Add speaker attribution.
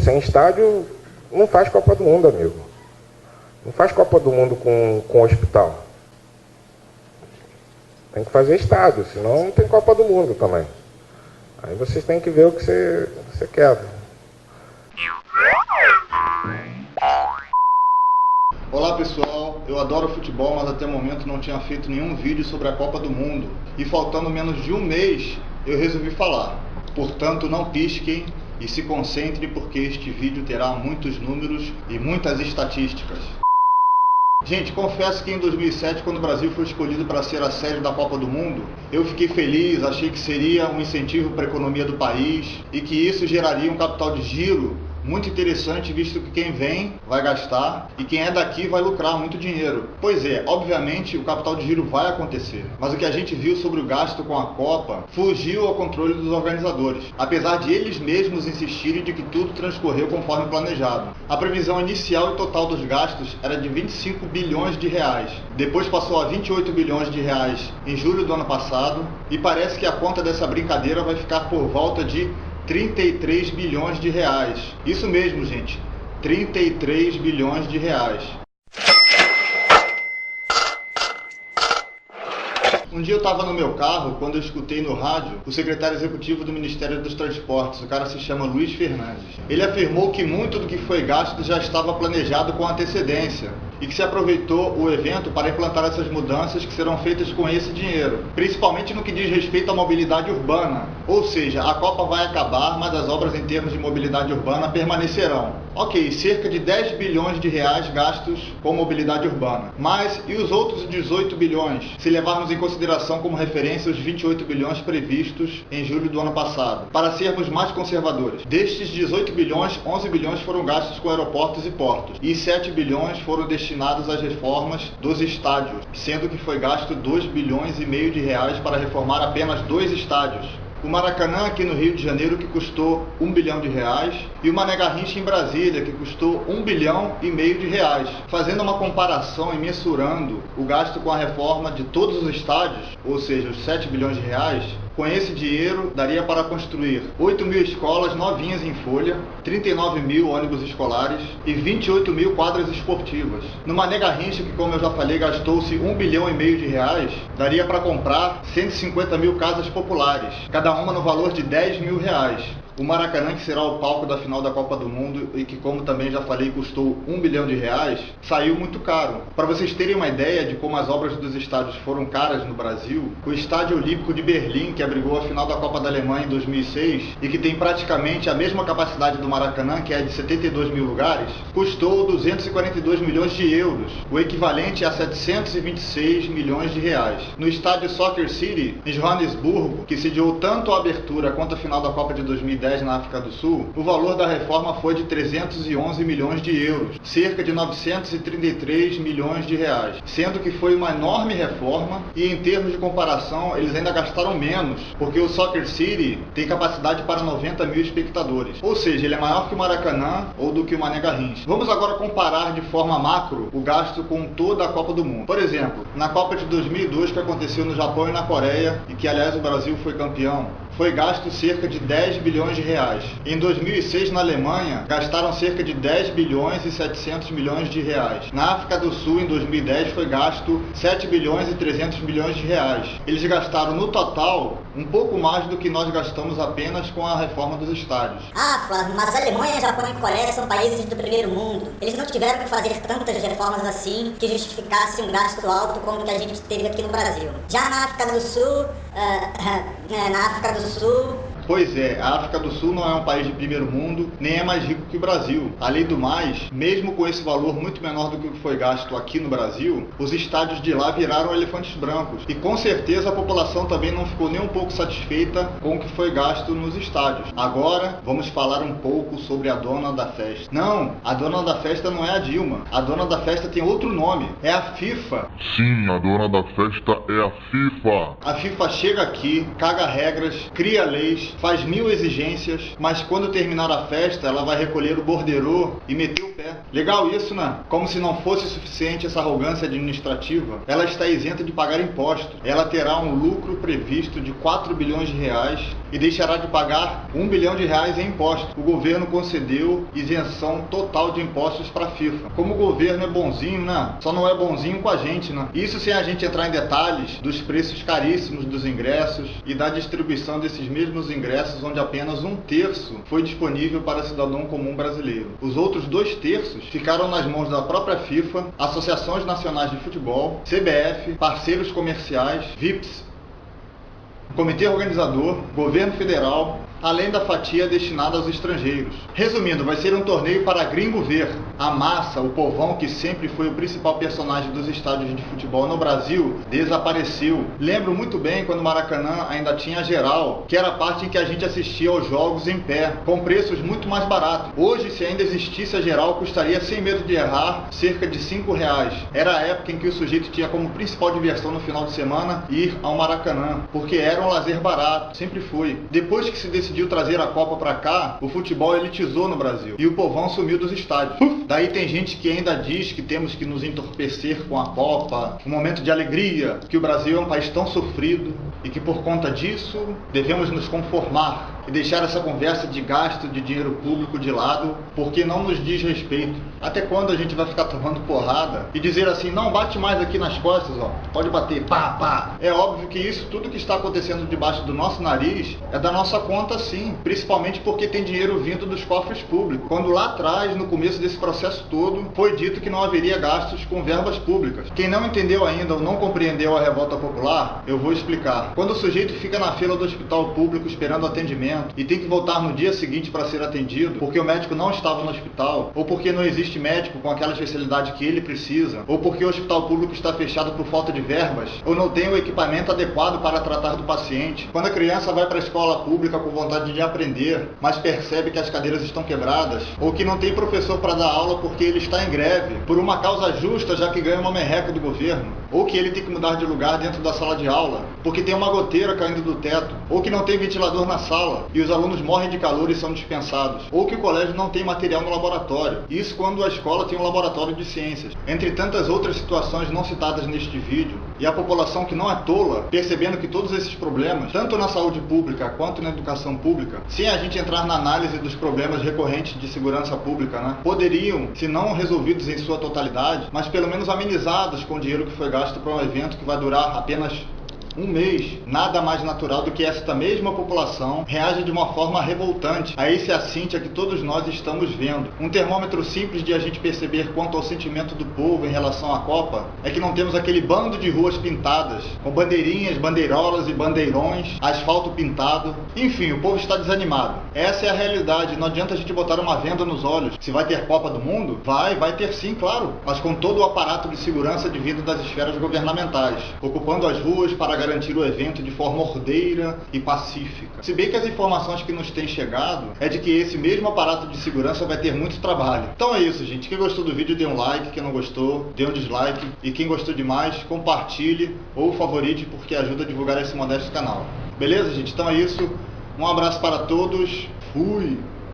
Speaker 1: sem estádio não faz Copa do Mundo, amigo. Não faz Copa do Mundo com hospital. Tem que fazer estádio, senão não tem Copa do Mundo também. Aí vocês têm que ver o que você quer.
Speaker 2: Olá pessoal, eu adoro futebol, mas até o momento não tinha feito nenhum vídeo sobre a Copa do Mundo. E faltando menos de um mês, eu resolvi falar. Portanto, não pisquem e se concentrem, porque este vídeo terá muitos números e muitas estatísticas. Gente, confesso que em 2007, quando o Brasil foi escolhido para ser a sede da Copa do Mundo, eu fiquei feliz, achei que seria um incentivo para a economia do país e que isso geraria um capital de giro muito interessante, visto que quem vem vai gastar e quem é daqui vai lucrar muito dinheiro. Pois é, obviamente o capital de giro vai acontecer, mas o que a gente viu sobre o gasto com a Copa fugiu ao controle dos organizadores, apesar de eles mesmos insistirem de que tudo transcorreu conforme planejado. A previsão inicial e total dos gastos era de 25 bilhões de reais, depois passou a 28 bilhões de reais em julho do ano passado e parece que a conta dessa brincadeira vai ficar por volta de 33 bilhões de reais. Isso mesmo, gente. 33 bilhões de reais. Um dia eu estava no meu carro, quando eu escutei no rádio o secretário executivo do Ministério dos Transportes, o cara se chama Luiz Fernandes. Ele afirmou que muito do que foi gasto já estava planejado com antecedência e que se aproveitou o evento para implantar essas mudanças que serão feitas com esse dinheiro, principalmente no que diz respeito à mobilidade urbana. Ou seja, a Copa vai acabar, mas as obras em termos de mobilidade urbana permanecerão. Ok, cerca de 10 bilhões de reais gastos com mobilidade urbana. Mas e os outros 18 bilhões, se levarmos em consideração como referência os 28 bilhões previstos em julho do ano passado? Para sermos mais conservadores, destes 18 bilhões, 11 bilhões foram gastos com aeroportos e portos, e 7 bilhões foram destinados às reformas dos estádios, sendo que foi gasto 2 bilhões e meio de reais para reformar apenas 2 estádios. O Maracanã aqui no Rio de Janeiro, que custou 1 bilhão de reais, e o Mané Garrincha em Brasília, que custou 1 bilhão e meio de reais. Fazendo uma comparação e mensurando o gasto com a reforma de todos os estádios, ou seja, os 7 bilhões de reais, com esse dinheiro daria para construir 8 mil escolas novinhas em folha, 39 mil ônibus escolares e 28 mil quadras esportivas. No Mané Garrincha, que como eu já falei, gastou-se 1 bilhão e meio de reais, daria para comprar 150 mil casas populares, cada uma no valor de 10 mil reais. O Maracanã, que será o palco da final da Copa do Mundo e que, como também já falei, custou 1 bilhão de reais, saiu muito caro. Para vocês terem uma ideia de como as obras dos estádios foram caras no Brasil, o Estádio Olímpico de Berlim, que abrigou a final da Copa da Alemanha em 2006 e que tem praticamente a mesma capacidade do Maracanã, que é de 72 mil lugares, custou 242 milhões de euros, o equivalente a 726 milhões de reais. No estádio Soccer City, em Joanesburgo, que sediou tanto a abertura quanto a final da Copa de 2010 na África do Sul, o valor da reforma foi de 311 milhões de euros, cerca de 933 milhões de reais, sendo que foi uma enorme reforma e em termos de comparação eles ainda gastaram menos, porque o Soccer City tem capacidade para 90 mil espectadores, ou seja, ele é maior que o Maracanã ou do que o Mané Garrincha. Vamos agora comparar de forma macro o gasto com toda a Copa do Mundo. Por exemplo, na Copa de 2002, que aconteceu no Japão e na Coreia, e que aliás o Brasil foi campeão, foi gasto cerca de 10 bilhões de reais. Em 2006, na Alemanha, gastaram cerca de 10 bilhões e 700 milhões de reais. Na África do Sul, em 2010, foi gasto 7 bilhões e 300 milhões de reais. Eles gastaram, no total, um pouco mais do que nós gastamos apenas com a reforma dos estádios.
Speaker 3: Ah, Flávio, mas a Alemanha, Japão e Coreia são países do primeiro mundo. Eles não tiveram que fazer tantas reformas assim que justificasse um gasto alto como o que a gente teve aqui no Brasil. Já na África do Sul,
Speaker 2: Pois é, a África do Sul não é um país de primeiro mundo, nem é mais rico que o Brasil. Além do mais, mesmo com esse valor muito menor do que foi gasto aqui no Brasil, os estádios de lá viraram elefantes brancos. E com certeza a população também não ficou nem um pouco satisfeita com o que foi gasto nos estádios. Agora, vamos falar um pouco sobre a dona da festa. Não, a dona da festa não é a Dilma. A dona da festa tem outro nome, é a FIFA.
Speaker 4: Sim, a dona da festa é a FIFA.
Speaker 2: A FIFA chega aqui, caga regras, cria leis, faz 1000 exigências, mas quando terminar a festa, ela vai recolher o borderô e meter o pé. Legal isso, né? Como se não fosse suficiente essa arrogância administrativa, ela está isenta de pagar impostos. Ela terá um lucro previsto de 4 bilhões de reais e deixará de pagar R$1 bilhão em impostos. O governo concedeu isenção total de impostos para a FIFA. Como o governo é bonzinho, né? Só não é bonzinho com a gente, né? Isso sem a gente entrar em detalhes dos preços caríssimos dos ingressos e da distribuição desses mesmos ingressos, onde apenas 1/3 foi disponível para cidadão comum brasileiro. Os outros 2/3 ficaram nas mãos da própria FIFA, associações nacionais de futebol, CBF, parceiros comerciais, VIPs, comitê organizador, governo federal, além da fatia destinada aos estrangeiros. Resumindo, vai ser um torneio para gringo ver. A massa, o povão que sempre foi o principal personagem dos estádios de futebol no Brasil, desapareceu. Lembro muito bem quando o Maracanã ainda tinha geral, que era a parte em que a gente assistia aos jogos em pé, com preços muito mais baratos. Hoje, se ainda existisse a geral, custaria, sem medo de errar, cerca de R$5. Era a época em que o sujeito tinha como principal diversão no final de semana ir ao Maracanã, porque era um lazer barato, sempre foi. Depois que se decidiu trazer a Copa para cá, o futebol elitizou no Brasil e o povão sumiu dos estádios. Daí tem gente que ainda diz que temos que nos entorpecer com a Copa, um momento de alegria, que o Brasil é um país tão sofrido e que por conta disso devemos nos conformar e deixar essa conversa de gasto de dinheiro público de lado, porque não nos diz respeito. Até quando a gente vai ficar tomando porrada e dizer assim, não bate mais aqui nas costas, ó, pode bater, pá, pá. É óbvio que isso tudo que está acontecendo debaixo do nosso nariz é da nossa conta sim, principalmente porque tem dinheiro vindo dos cofres públicos. Quando lá atrás, no começo desse processo todo, foi dito que não haveria gastos com verbas públicas. Quem não entendeu ainda ou não compreendeu a revolta popular, eu vou explicar. Quando o sujeito fica na fila do hospital público esperando atendimento e tem que voltar no dia seguinte para ser atendido, porque o médico não estava no hospital, ou porque não existe médico com aquela especialidade que ele precisa, ou porque o hospital público está fechado por falta de verbas, ou não tem o equipamento adequado para tratar do paciente. Quando a criança vai para a escola pública com vontade de aprender, mas percebe que as cadeiras estão quebradas, ou que não tem professor para dar aula porque ele está em greve, por uma causa justa, já que ganha uma merreca do governo, ou que ele tem que mudar de lugar dentro da sala de aula, porque tem uma goteira caindo do teto, ou que não tem ventilador na sala, e os alunos morrem de calor e são dispensados, ou que o colégio não tem material no laboratório. Isso quando a escola tem um laboratório de ciências. Entre tantas outras situações não citadas neste vídeo, e a população que não é tola, percebendo que todos esses problemas, tanto na saúde pública quanto na educação pública, sem a gente entrar na análise dos problemas recorrentes de segurança pública, né, poderiam, se não resolvidos em sua totalidade, mas pelo menos amenizados com o dinheiro que foi gasto para um evento que vai durar apenas um mês. Nada mais natural do que esta mesma população reage de uma forma revoltante a esse assinte a que todos nós estamos vendo. Um termômetro simples de a gente perceber quanto ao sentimento do povo em relação à Copa é que não temos aquele bando de ruas pintadas, com bandeirinhas, bandeirolas e bandeirões, asfalto pintado. Enfim, o povo está desanimado. Essa é a realidade, não adianta a gente botar uma venda nos olhos. Se vai ter Copa do Mundo? Vai ter sim, claro, mas com todo o aparato de segurança vindo das esferas governamentais, ocupando as ruas para garantir o evento de forma ordeira e pacífica. Se bem que as informações que nos têm chegado é de que esse mesmo aparato de segurança vai ter muito trabalho. Então é isso, gente. Quem gostou do vídeo, dê um like. Quem não gostou, dê um dislike. E quem gostou demais, compartilhe ou favorite, porque ajuda a divulgar esse modesto canal. Beleza, gente? Então é isso. Um abraço para todos. Fui!